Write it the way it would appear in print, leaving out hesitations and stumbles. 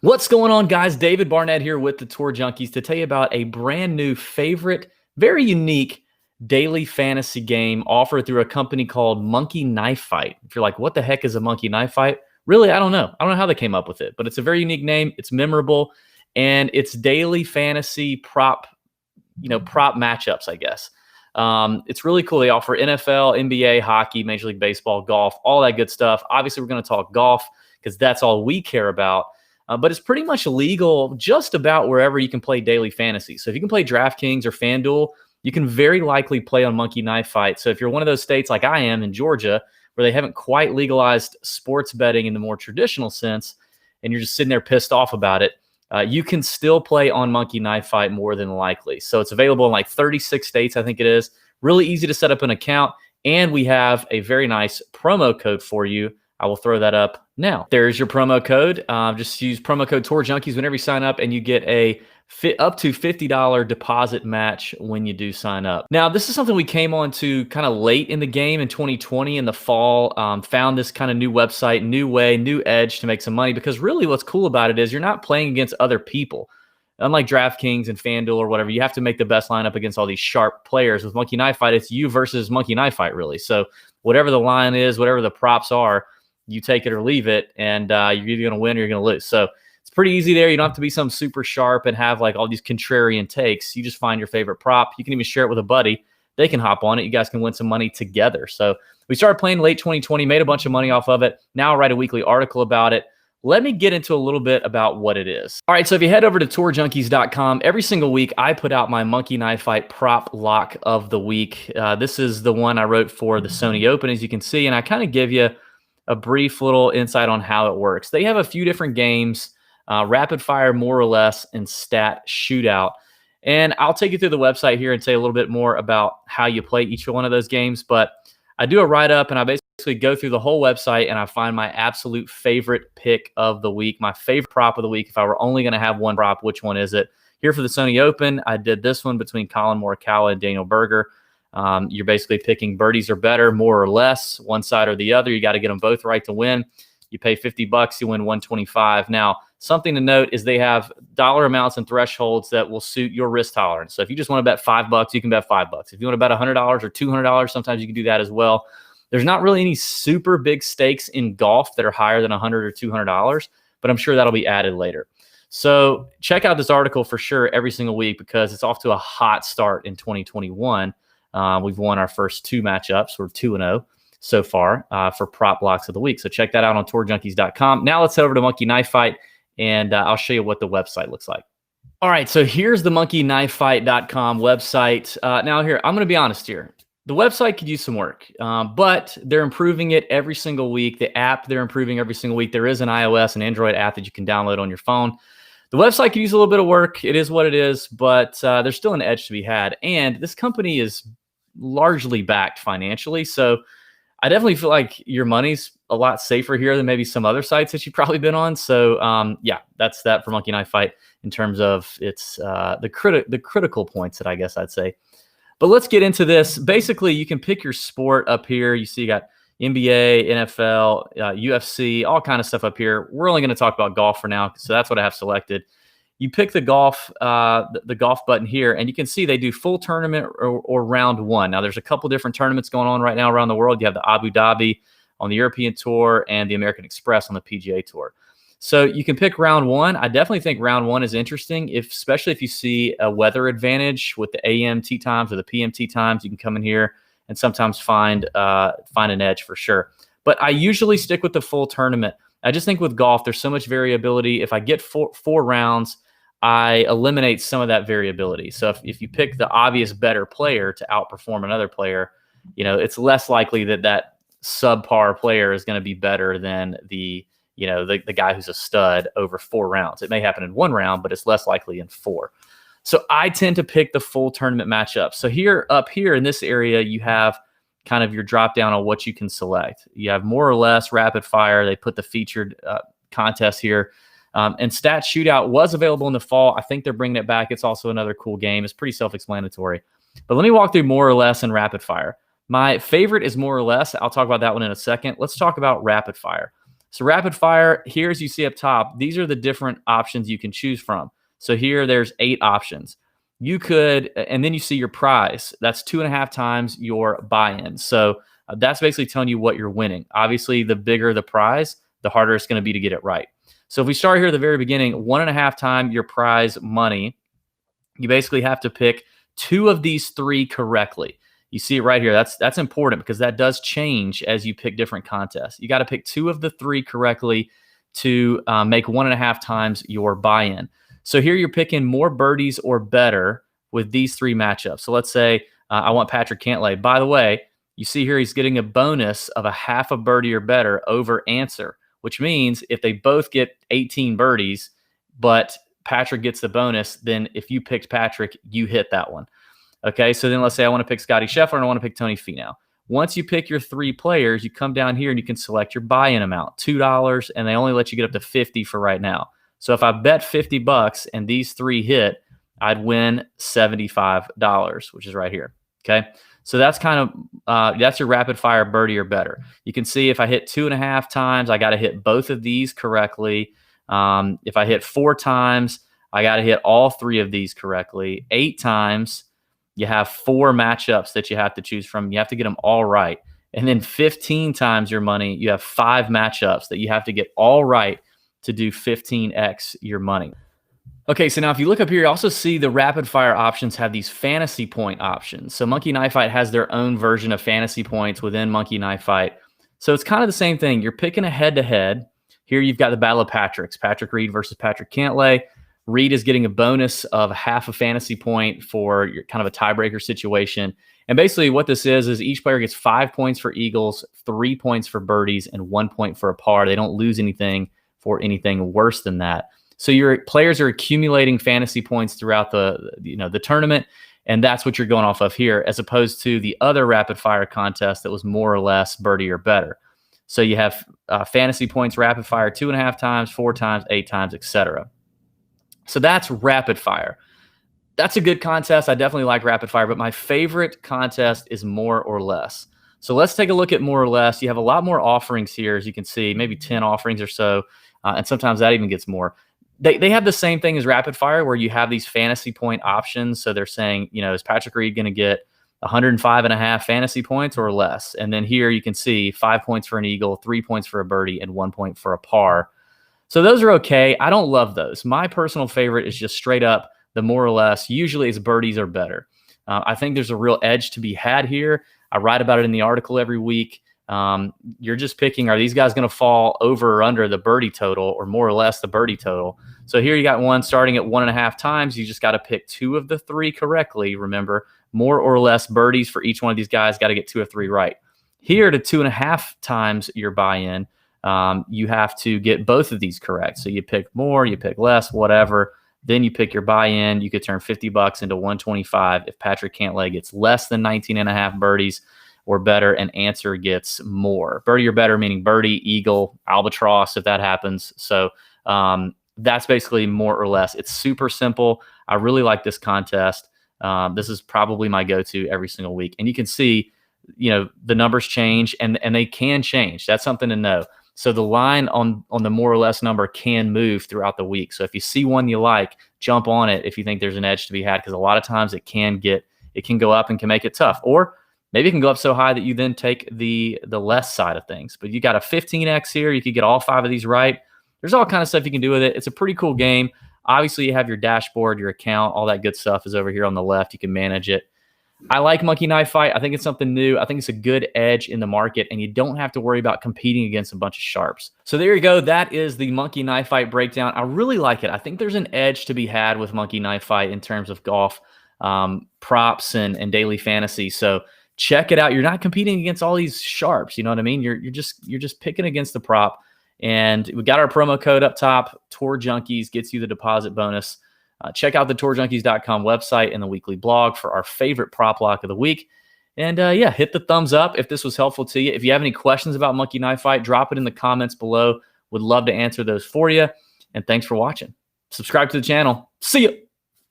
What's going on, guys? David Barnett here with the Tour Junkies to tell you about a brand new favorite, very unique daily fantasy game offered through a company called Monkey Knife Fight. If you're like, what the heck is a Monkey Knife Fight? Really, I don't know. I don't know how they came up with it, but it's a very unique name. It's memorable, and it's daily fantasy prop matchups, I guess. It's really cool. They offer NFL, NBA, hockey, Major League Baseball, golf, all that good stuff. Obviously, we're going to talk golf because that's all we care about. But it's pretty much legal just about wherever you can play daily fantasy. So if you can play DraftKings or FanDuel, you can very likely play on Monkey Knife Fight. So if you're one of those states like I am in Georgia, where they haven't quite legalized sports betting in the more traditional sense, and you're just sitting there pissed off about it, you can still play on Monkey Knife Fight more than likely. So it's available in like 36 states, I think it is. Really easy to set up an account. And we have a very nice promo code for you. I will throw that up now. There's your promo code. Just use promo code Tour Junkies whenever you sign up, and you get a up to $50 deposit match when you do sign up. Now, this is something we came on to kind of late in the game in 2020 in the fall. Found this kind of new website, new way, new edge to make some money, because really what's cool about it is you're not playing against other people. Unlike DraftKings and FanDuel or whatever, you have to make the best lineup against all these sharp players. With Monkey Knife Fight, it's you versus Monkey Knife Fight, really. So whatever the line is, whatever the props are, you take it or leave it, and you're either going to win or you're going to lose. So it's pretty easy there. You don't have to be some super sharp and have like all these contrarian takes. You just find your favorite prop. You can even share it with a buddy. They can hop on it. You guys can win some money together. So we started playing late 2020, made a bunch of money off of it. Now I write a weekly article about it. Let me get into a little bit about what it is. All right, so if you head over to tourjunkies.com, every single week I put out my Monkey Knife Fight prop lock of the week. This is the one I wrote for the Sony Open, as you can see, and I kind of give you a brief little insight on how it works. They have a few different games, rapid fire, more or less, and stat shootout. And I'll take you through the website here and say a little bit more about how you play each one of those games. But I do a write-up, and I basically go through the whole website, and I find my absolute favorite pick of the week, my favorite prop of the week. If I were only going to have one prop, which one is it? Here for the Sony Open, I did this one between Colin Morikawa and Daniel Berger. You're basically picking birdies or better, more or less, one side or the other. You got to get them both right to win. You pay $50, you win 125. Now, something to note is they have dollar amounts and thresholds that will suit your risk tolerance. So if you just want to bet $5, you can bet $5. If you want to bet $100 or $200, sometimes you can do that as well. There's not really any super big stakes in golf that are higher than $100 or $200, but I'm sure that'll be added later. So check out this article for sure every single week, because it's off to a hot start in 2021. We've won our first two matchups. We're 2-0 so far for prop blocks of the week. So check that out on tourjunkies.com. Now let's head over to Monkey Knife Fight, and I'll show you what the website looks like. All right, so here's the monkeyknifefight.com website. Now here, I'm going to be honest here. The website could use some work, but they're improving it every single week. The app, they're improving every single week. There is an iOS and Android app that you can download on your phone. The website could use a little bit of work. It is what it is, but there's still an edge to be had. And this company is largely backed financially. So I definitely feel like your money's a lot safer here than maybe some other sites that you've probably been on. So yeah, that's that for Monkey Knife Fight in terms of its the critical points that I guess I'd say. But let's get into this. Basically, you can pick your sport up here. You see you got NBA, NFL, UFC, all kind of stuff up here. We're only going to talk about golf for now, so that's what I have selected. You pick the golf button here, and you can see they do full tournament or round one. Now, there's a couple different tournaments going on right now around the world. You have the Abu Dhabi on the European Tour and the American Express on the PGA Tour. So you can pick round one. I definitely think round one is interesting, especially if you see a weather advantage with the AM tee times or the PM tee times. You can come in here and sometimes find an edge for sure. But I usually stick with the full tournament. I just think with golf, there's so much variability. If I get four rounds, I eliminate some of that variability. So if you pick the obvious better player to outperform another player, it's less likely that subpar player is going to be better than the guy who's a stud over 4 rounds. It may happen in 1 round, but it's less likely in 4. So I tend to pick the full tournament matchup. So up here in this area, you have kind of your drop down on what you can select. You have more or less rapid fire. They put the featured contest here. And Stat Shootout was available in the fall. I think they're bringing it back. It's also another cool game. It's pretty self-explanatory. But let me walk through more or less and rapid fire. My favorite is more or less. I'll talk about that one in a second. Let's talk about rapid fire. So rapid fire, here as you see up top, these are the different options you can choose from. So here there's 8 options. You could, and then you see your prize. That's 2.5 times your buy-in. So that's basically telling you what you're winning. Obviously, the bigger the prize, the harder it's going to be to get it right. So if we start here at the very beginning, 1.5 times your prize money, you basically have to pick 2 of these 3 correctly. You see it right here. That's important because that does change as you pick different contests. You got to pick 2 of the 3 correctly to make 1.5 times your buy-in. So here you're picking more birdies or better with these 3 matchups. So let's say I want Patrick Cantlay. By the way, you see here he's getting a bonus of a half a birdie or better over answer, which means if they both get 18 birdies, but Patrick gets the bonus, then if you picked Patrick, you hit that one. Okay, so then let's say I want to pick Scotty Scheffler and I want to pick Tony Finau. Once you pick your 3 players, you come down here and you can select your buy-in amount, $2, and they only let you get up to 50 for right now. So if I bet $50 and these 3 hit, I'd win $75, which is right here. Okay, so that's kind of that's your rapid fire birdie or better. You can see if I hit 2.5 times, I got to hit both of these correctly. If I hit 4 times, I got to hit all 3 of these correctly. 8 times, you have 4 matchups that you have to choose from. You have to get them all right. And then 15 times your money, you have 5 matchups that you have to get all right to do 15x your money. Okay, so now if you look up here, you also see the rapid fire options have these fantasy point options. So Monkey Knife Fight has their own version of fantasy points within Monkey Knife Fight. So it's kind of the same thing. You're picking a head-to-head. Here you've got the Battle of Patricks, Patrick Reed versus Patrick Cantlay. Reed is getting a bonus of half a fantasy point for your kind of a tiebreaker situation. And basically what this is each player gets 5 points for eagles, 3 points for birdies, and 1 point for a par. They don't lose anything for anything worse than that. So your players are accumulating fantasy points throughout the tournament, and that's what you're going off of here, as opposed to the other rapid fire contest that was more or less birdie or better. So you have fantasy points rapid fire 2.5 times, 4 times, 8 times, etc. So that's rapid fire. That's a good contest. I definitely like rapid fire, but my favorite contest is more or less. So let's take a look at more or less. You have a lot more offerings here, as you can see, maybe 10 offerings or so, and sometimes that even gets more. They have the same thing as rapid fire where you have these fantasy point options. So they're saying, is Patrick Reed going to get 105.5 fantasy points or less? And then here you can see 5 points for an eagle, 3 points for a birdie, and 1 point for a par. So those are okay. I don't love those. My personal favorite is just straight up the more or less. Usually it's birdies or better. I think there's a real edge to be had here. I write about it in the article every week. You're just picking, are these guys going to fall over or under the birdie total or more or less the birdie total? So here you got one starting at 1.5 times. You just got to pick 2 of the 3 correctly. Remember, more or less birdies for each one of these guys. Got to get 2 of 3 right. Here to 2.5 times your buy-in, you have to get both of these correct. So you pick more, you pick less, whatever. Then you pick your buy-in. You could turn $50 into 125 if Patrick Cantlay gets less than 19.5 birdies or better, and answer gets more. Birdie or better, meaning birdie, eagle, albatross, if that happens. So that's basically more or less. It's super simple. I really like this contest. This is probably my go-to every single week. And you can see, the numbers change, and they can change. That's something to know. So the line on the more or less number can move throughout the week. So if you see one you like, jump on it if you think there's an edge to be had, because a lot of times it can go up and can make it tough. Or maybe it can go up so high that you then take the less side of things. But you got a 15x here. You could get all 5 of these right. There's all kind of stuff you can do with it. It's a pretty cool game. Obviously, you have your dashboard, your account, all that good stuff is over here on the left. You can manage it. I like Monkey Knife Fight. I think it's something new. I think it's a good edge in the market, and you don't have to worry about competing against a bunch of sharps. So there you go. That is the Monkey Knife Fight breakdown. I really like it. I think there's an edge to be had with Monkey Knife Fight in terms of golf props and daily fantasy. So check it out. You're not competing against all these sharps. You know what I mean? You're just picking against the prop. And we got our promo code up top. Tour Junkies gets you the deposit bonus. Check out the tourjunkies.com website and the weekly blog for our favorite prop lock of the week. And yeah, hit the thumbs up if this was helpful to you. If you have any questions about Monkey Knife Fight, drop it in the comments below. Would love to answer those for you. And thanks for watching. Subscribe to the channel. See ya.